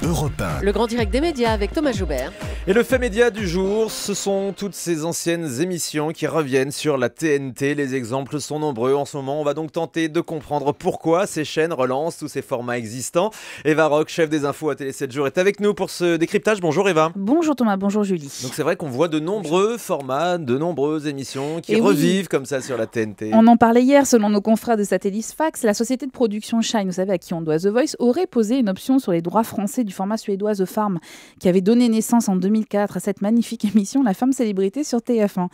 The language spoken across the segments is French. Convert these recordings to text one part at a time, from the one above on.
Europe 1. Le grand direct des médias avec Thomas Joubert. Et le fait média du jour, ce sont toutes ces anciennes émissions qui reviennent sur la TNT. Les exemples sont nombreux en ce moment. On va donc tenter de comprendre pourquoi ces chaînes relancent tous ces formats existants. Eva Rock, chef des infos à Télé 7 jours, est avec nous pour ce décryptage. Bonjour Eva. Bonjour Thomas, bonjour Julie. Donc c'est vrai qu'on voit de nombreux formats, de nombreuses émissions qui revivent comme ça sur la TNT. On en parlait hier, selon nos confrères de Satellis Fax, la société de production Shine, vous savez à qui on doit The Voice, aurait posé une option sur les droits français du format suédois The Farm, qui avait donné naissance en 2004 à cette magnifique émission La Femme Célébrité sur TF1.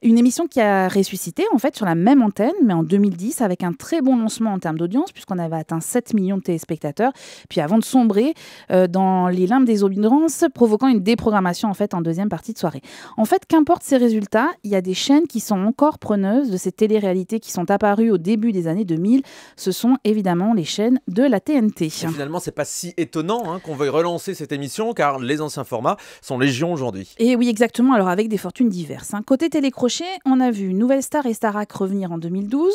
Une émission qui a ressuscité en fait sur la même antenne, mais en 2010 avec un très bon lancement en termes d'audience, puisqu'on avait atteint 7 millions de téléspectateurs, puis avant de sombrer dans les limbes des audiences, provoquant une déprogrammation en fait en deuxième partie de soirée. En fait, qu'importe ces résultats, il y a des chaînes qui sont encore preneuses de ces téléréalités qui sont apparues au début des années 2000. Ce sont évidemment les chaînes de la TNT. Et finalement, c'est pas si étonnant qu'on veuille relancer cette émission, car les anciens formats sont légion aujourd'hui. Et oui, exactement, alors avec des fortunes diverses. Côté télécrochet, on a vu Nouvelle Star et Starac revenir en 2012.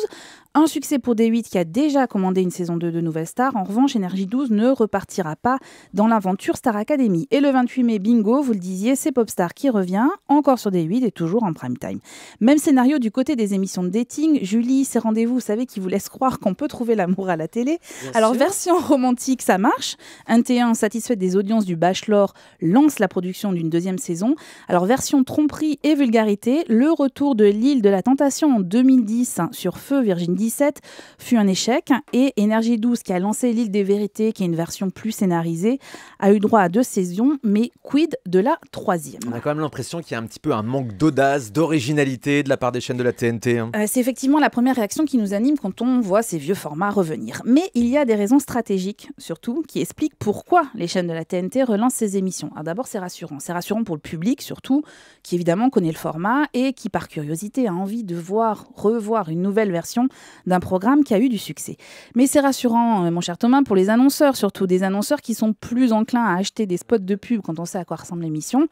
Un succès pour D8 qui a déjà commandé une saison 2 de Nouvelle Star. En revanche, Énergie 12 ne repartira pas dans l'aventure Star Academy. Et le 28 mai, bingo, vous le disiez, c'est Popstar qui revient, encore sur D8 et toujours en prime time. Même scénario du côté des émissions de dating. Julie, ces rendez-vous, vous savez, qui vous laissent croire qu'on peut trouver l'amour à la télé. Alors, version romantique, ça marche. Un T1 satisfait des audiences du Bachelor lance la production d'une deuxième saison. Alors, version tromperie et vulgarité, le retour de l'île de la Tentation en 2010 sur Feu Virgin 17 fut un échec. Et Énergie 12, qui a lancé l'île des vérités, qui est une version plus scénarisée, a eu droit à 2 saisons, mais quid de la 3e? On a quand même l'impression qu'il y a un petit peu un manque d'audace, d'originalité de la part des chaînes de la TNT. C'est effectivement la première réaction qui nous anime quand on voit ces vieux formats revenir. Mais il y a des raisons stratégiques, surtout, qui expliquent pourquoi les chaînes de la TNT relancent ces émissions. Alors d'abord, c'est rassurant. C'est rassurant pour le public, surtout, qui évidemment connaît le format et qui, par curiosité, a envie de revoir une nouvelle version d'un programme qui a eu du succès. Mais c'est rassurant, mon cher Thomas, pour les annonceurs, surtout des annonceurs qui sont plus enclins à acheter des spots de pub quand on sait à quoi ressemble l'émission,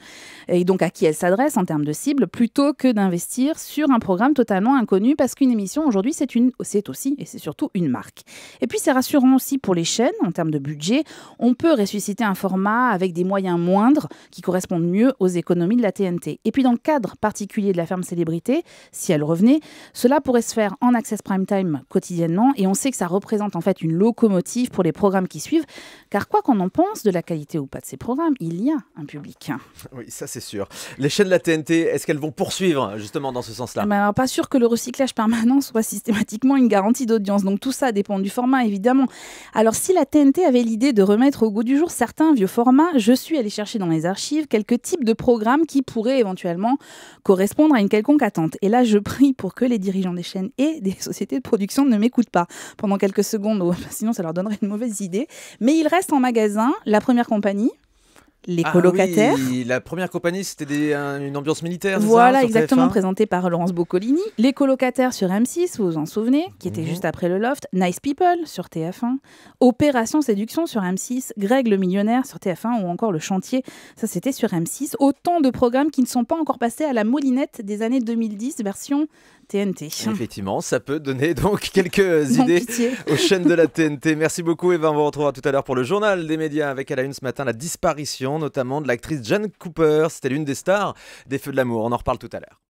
et donc à qui elle s'adresse en termes de cible, plutôt que d'investir sur un programme totalement inconnu, parce qu'une émission, aujourd'hui, c'est aussi et c'est surtout une marque. Et puis, c'est rassurant aussi pour les chaînes, en termes de budget. On peut ressusciter un format avec des moyens moindres qui correspondent mieux aux économies de la TNT. Et puis, dans le cadre particulier de la Ferme Célébrité, si elle revenait, cela pourrait se faire en access prime time quotidiennement, et on sait que ça représente en fait une locomotive pour les programmes qui suivent, car quoi qu'on en pense de la qualité ou pas de ces programmes, il y a un public. Oui, ça c'est sûr. Les chaînes de la TNT, est-ce qu'elles vont poursuivre justement dans ce sens-là? Alors, pas sûr que le recyclage permanent soit systématiquement une garantie d'audience, donc tout ça dépend du format évidemment. Alors si la TNT avait l'idée de remettre au goût du jour certains vieux formats, je suis allée chercher dans les archives quelques types de programmes qui pourraient éventuellement correspondre à une quelconque attente. Et là, je prie pour que les dirigeants des chaînes et des sociétés de production ne m'écoutent pas pendant quelques secondes, sinon ça leur donnerait une mauvaise idée. Mais il reste en magasin La Première Compagnie, Les Colocataires. Oui, la Première Compagnie, c'était une ambiance militaire. Voilà, ça, exactement, TF1. présenté par Laurence Boccolini. Les Colocataires sur M6, vous vous en souvenez, qui était juste après le Loft. Nice People sur TF1. Opération Séduction sur M6. Greg le Millionnaire sur TF1, ou encore Le Chantier, ça c'était sur M6. Autant de programmes qui ne sont pas encore passés à la moulinette des années 2010, version TNT. Effectivement, ça peut donner donc quelques idées aux chaînes de la TNT. Merci beaucoup Eva, on vous retrouvera tout à l'heure pour le journal des médias avec à la une ce matin la disparition notamment de l'actrice Jane Cooper. C'était l'une des stars des Feux de l'amour, on en reparle tout à l'heure.